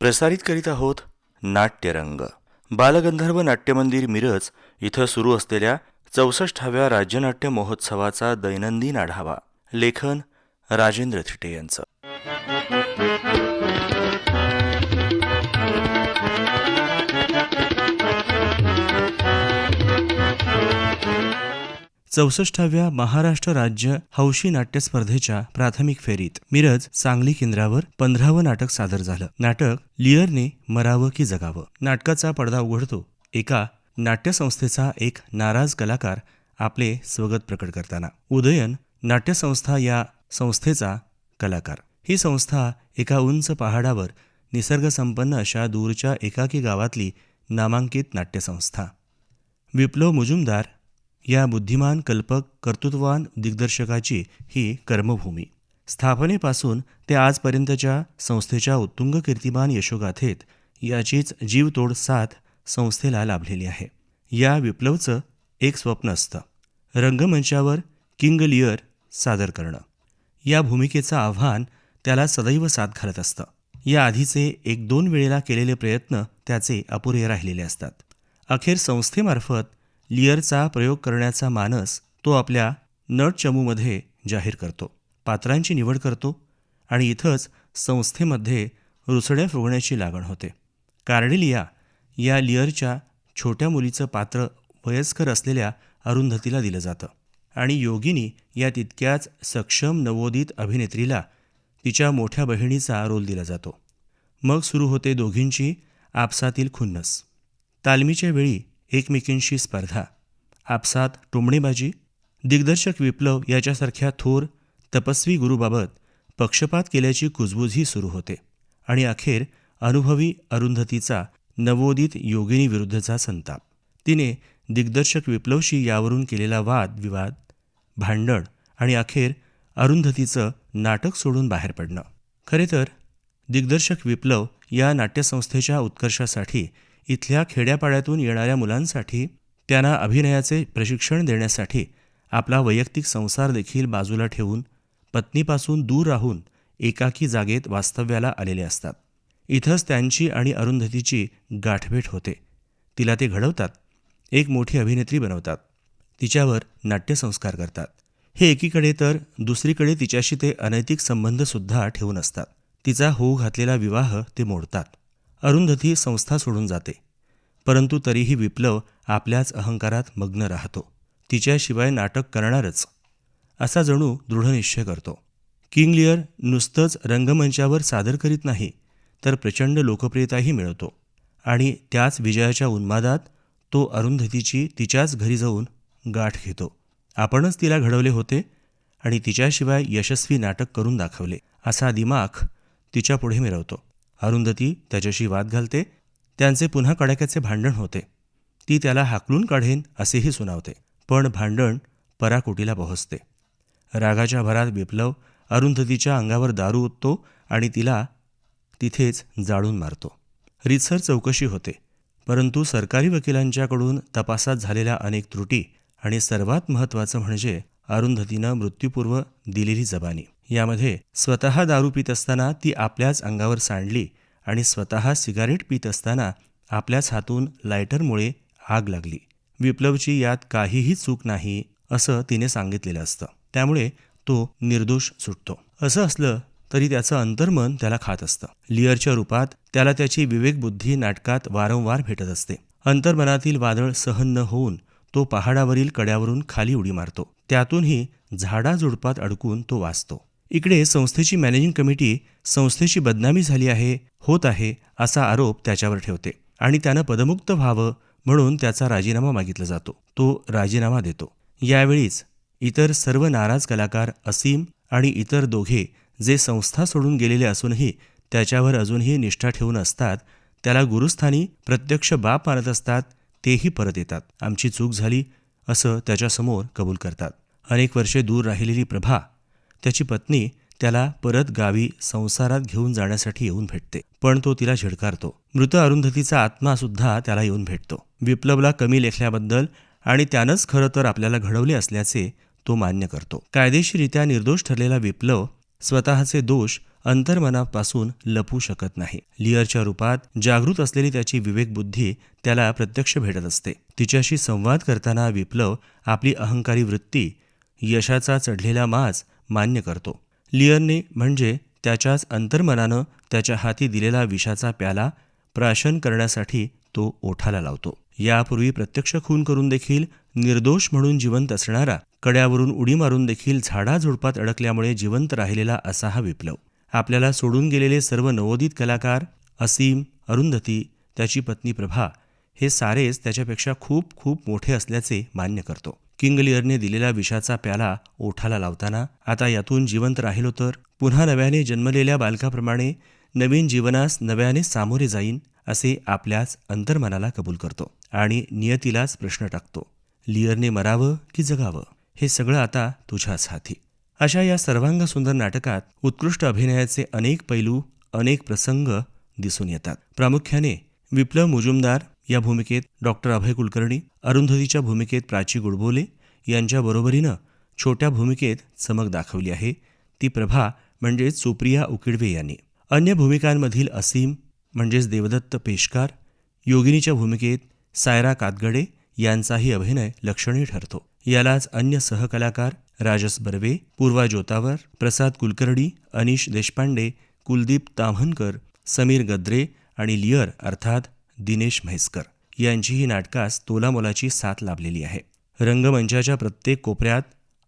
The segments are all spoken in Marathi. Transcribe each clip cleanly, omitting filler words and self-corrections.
प्रसारित करीत आहोत नाट्यरंग. बालगंधर्व नाट्यमंदिर मिरज इथं सुरू असलेल्या 64व्या राज्यनाट्य महोत्सवाचा दैनंदिन आढावा. लेखन राजेंद्र थिटे यांचं. 64व्या महाराष्ट्र राज्य हौशी नाट्य स्पर्धेच्या प्राथमिक फेरीत मिरज सांगली केंद्रावर 15वं नाटक सादर झालं. नाटक लिअरने मरावं की जगावं. नाटकाचा पडदा उघडतो एका नाट्यसंस्थेचा एक नाराज कलाकार आपले स्वगत प्रकट करताना. उदयन नाट्यसंस्था या संस्थेचा कलाकार. ही संस्था एका उंच पहाडावर निसर्गसंपन्न अशा दूरच्या एकाकी गावातली नामांकित नाट्यसंस्था. विप्लव मुजुमदार या बुद्धिमान कल्पक कर्तृत्ववान दिग्दर्शकाची ही कर्मभूमी. स्थापनेपासून ते आजपर्यंतच्या संस्थेच्या उत्तुंग कीर्तिमान यशोगाथेत याचीच जीवतोड साथ संस्थेला लाभलेली आहे. या विप्लवचं एक स्वप्न असतं, रंगमंचावर किंग लिअर सादर करणं. या भूमिकेचं आव्हान त्याला सदैव साथ घालत असतं. या आधीचे 1-2 वेळेला केलेले प्रयत्न त्याचे अपुरे राहिलेले असतात. अखेर संस्थेमार्फत लिअरचा प्रयोग करण्याचा मानस तो आपल्या नटचमूमध्ये जाहीर करतो. पात्रांची निवड करतो आणि इथंच संस्थेमध्ये रुसड्या फुगण्याची लागण होते. कार्डेलिया या लिअरच्या छोट्या मुलीचं पात्र वयस्कर असलेल्या अरुंधतीला दिलं जातं आणि योगिनी या तितक्याच सक्षम नवोदित अभिनेत्रीला तिच्या मोठ्या बहिणीचा रोल दिला जातो. मग सुरू होते दोघींची आपसातील खुन्नस. तालमीच्या वेळी एकमेकींशी स्पर्धा, आपसात टोमणेबाजी. दिग्दर्शक विप्लव याच्यासारख्या थोर तपस्वी गुरुबाबत पक्षपात केल्याची कुजबूजही सुरू होते आणि अखेर अनुभवी अरुंधतीचा नवोदित योगिनी विरुद्धचा संताप. तिने दिग्दर्शक विप्लवशी यावरून केलेला वादविवाद, भांडण आणि अखेर अरुंधतीचं नाटक सोडून बाहेर पडणं. खरे तर दिग्दर्शक विप्लव या नाट्यसंस्थेच्या उत्कर्षासाठी इथल्या खेड्यापाड्यातून येणाऱ्या मुलांसाठी त्यांना अभिनयाचे प्रशिक्षण देण्यासाठी आपला वैयक्तिक संसार देखील बाजूला ठेवून पत्नीपासून दूर राहून एकाकी जागेत वास्तव्याला आलेले असतात. इथंच त्यांची आणि अरुंधतीची गाठभेट होते. तिला ते घडवतात, एक मोठी अभिनेत्री बनवतात, तिच्यावर नाट्यसंस्कार करतात. हे एकीकडे तर दुसरीकडे तिच्याशी ते अनैतिक संबंधसुद्धा ठेवून असतात. तिचा होऊ घातलेला विवाह ते मोडतात. अरुंधती संस्था सोडून जाते, परंतु तरीही विप्लव आपल्याच अहंकारात मग्न राहतो. तिच्याशिवाय नाटक करणारच असा जणू दृढनिश्चय करतो. किंग लिअर नुसतंच रंगमंचावर सादर करीत नाही, तर प्रचंड लोकप्रियताही मिळवतो आणि त्याच विजयाच्या उन्मादात तो अरुंधतीची तिच्याच घरी जाऊन गाठ घेतो. आपणच तिला घडवले होते आणि तिच्याशिवाय यशस्वी नाटक करून दाखवले असा दिमाख तिच्यापुढे मिरवतो. अरुंधती त्याच्याशी वाद घालते. त्यांचे पुन्हा कडाक्याचे भांडण होते. ती त्याला हाकलून काढेन असेही सुनावते, पण भांडण पराकोटीला पोहोचते. रागाच्या भरात विप्लव अरुंधतीच्या अंगावर दारू ओततो आणि तिला तिथेच जाळून मारतो. रीतसर चौकशी होते, परंतु सरकारी वकिलांच्याकडून तपासात झालेल्या अनेक त्रुटी आणि सर्वात महत्त्वाचं म्हणजे अरुंधतीनं मृत्यूपूर्व दिलेली जबानी. यामध्ये स्वतः दारू पित असताना ती आपल्याच अंगावर सांडली आणि स्वतः सिगारेट पित असताना आपल्याच हातून लायटरमुळे आग लागली. विप्लवची यात काहीही चूक नाही असं तिने सांगितलेलं असतं. त्यामुळे तो निर्दोष सुटतो. असं असलं तरी त्याचं अंतर्मन त्याला खात असतं. लिअरच्या रूपात त्याला त्याची विवेकबुद्धी नाटकात वारंवार भेटत असते. अंतर्मनातील वादळ सहन न होऊन तो पहाडावरील कड्यावरून खाली उडी मारतो. त्यातूनही झाडाझुडपात अडकून तो वाचतो. इकडे संस्थेची मॅनेजिंग कमिटी संस्थेची बदनामी झाली आहे, होत आहे असा आरोप त्याच्यावर ठेवते आणि त्यानं पदमुक्त व्हावं म्हणून त्याचा राजीनामा मागितला जातो. तो राजीनामा देतो. यावेळीच इतर सर्व नाराज कलाकार असीम आणि इतर दोघे जे संस्था सोडून गेलेले असूनही त्याच्यावर अजूनही निष्ठा ठेवून असतात, त्याला गुरुस्थानी प्रत्यक्ष बाप मानत असतात, तेही परत येतात. आमची चूक झाली असं त्याच्यासमोर कबूल करतात. अनेक वर्षे दूर राहिलेली प्रभा त्याची पत्नी त्याला परत गावी संसारात घेऊन जाण्यासाठी येऊन भेटते, पण तो तिला झिडकारतो. मृत अरुंधतीचा आत्मासुद्धा त्याला येऊन भेटतो. विप्लवला कमी लेखल्याबद्दल आणि त्यानंच खरं तर आपल्याला घडवले असल्याचे तो मान्य करतो. कायदेशीरित्या निर्दोष ठरलेला विप्लव स्वतःचे दोष अंतर्मनापासून लपू शकत नाही. लिअरच्या रूपात जागृत असलेली त्याची विवेकबुद्धी त्याला प्रत्यक्ष भेटत असते. तिच्याशी संवाद करताना विप्लव आपली अहंकारी वृत्ती, यशाचा चढलेला माज मान्य करतो. लिअरने म्हणजे त्याच्याच अंतर्मनानं त्याच्या हाती दिलेला विषाचा प्याला प्राशन करण्यासाठी तो ओठाला लावतो. यापूर्वी प्रत्यक्ष खून करून देखील निर्दोष म्हणून जिवंत असणारा, कड्यावरून उडी मारून देखील झाडाझुडपात अडकल्यामुळे जिवंत राहिलेला असा हा विप्लव. आपल्याला सोडून गेलेले सर्व नवोदित कलाकार, असीम, अरुंधती, त्याची पत्नी प्रभा, हे सारेच त्याच्यापेक्षा खूप खूप मोठे असल्याचे मान्य करतो. किंग लिअरने दिलेला विषाचा प्याला ओठाला लावताना आता यातून जिवंत राहिलो तर पुन्हा नव्याने जन्मलेल्या बालकाप्रमाणे नवीन जीवनास नव्याने सामोरे जाईन असे आपल्याच अंतर्मनाला कबूल करतो आणि नियतीलाच प्रश्न टाकतो, लिअरने मरावं की जगावं? हे सगळं आता तुझ्याच हाती. अशा या सर्वांग सुंदर नाटकात उत्कृष्ट अभिनयाचे अनेक पैलू, अनेक प्रसंग दिसून येतात. प्रामुख्याने विप्लव मुजुमदार या भूमिकेत डॉक्टर अभय कुलकर्णी, अरुंधतीच्या भूमिकेत प्राची गोडबोले यांच्या बरोबरीनं छोट्या भूमिकेत चमक दाखवली आहे ती प्रभा म्हणजेच सुप्रिया उकिडवे यांनी. अन्य भूमिकांमधील असीम म्हणजेच देवदत्त पेशकार, योगिनीच्या भूमिकेत सायरा कातगडे यांचाही अभिनय लक्षणीय ठरतो. यालाच अन्य सहकलाकार राजस बर्वे, पूर्वा जोतावर, प्रसाद कुलकर्णी, अनिश देशपांडे, कुलदीप ताम्हनकर, समीर गद्रे आणि लिअर अर्थात दिनेश म्हैसकर यांचीही नाटकास तोलामोलाची साथ लाभलेली आहे. रंगमंचाच्या प्रत्येक कोपऱ्यात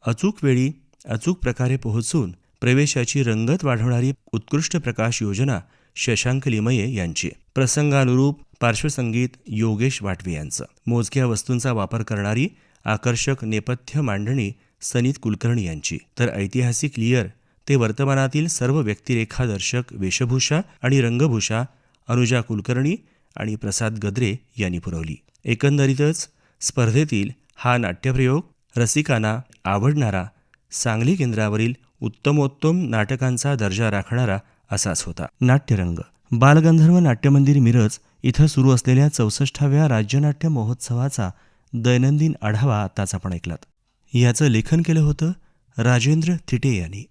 अचूक वेळी अचूक प्रकारे पोहोचून प्रवेशाची रंगत वाढवणारी उत्कृष्ट प्रकाश योजना शशांक लिमये यांची. प्रसंगानुरूप पार्श्वसंगीत योगेश वाटवे यांचं. मोजक्या वस्तूंचा वापर करणारी आकर्षक नेपथ्य मांडणी सनीत कुलकर्णी यांची. तर ऐतिहासिक लिअर ते वर्तमानातील सर्व व्यक्तिरेखादर्शक वेशभूषा आणि रंगभूषा अनुजा कुलकर्णी आणि प्रसाद गद्रे यांनी पुरवली. एकंदरीतच स्पर्धेतील हा नाट्यप्रयोग रसिकांना आवडणारा, सांगली केंद्रावरील उत्तमोत्तम नाटकांचा दर्जा राखणारा असाच होता. नाट्यरंग बालगंधर्व नाट्यमंदिर मिरज इथं सुरू असलेल्या 64व्या राज्यनाट्य महोत्सवाचा दैनंदिन आढावा आताच आपण ऐकलात. याचं लेखन केलं होतं राजेंद्र थिटे यांनी.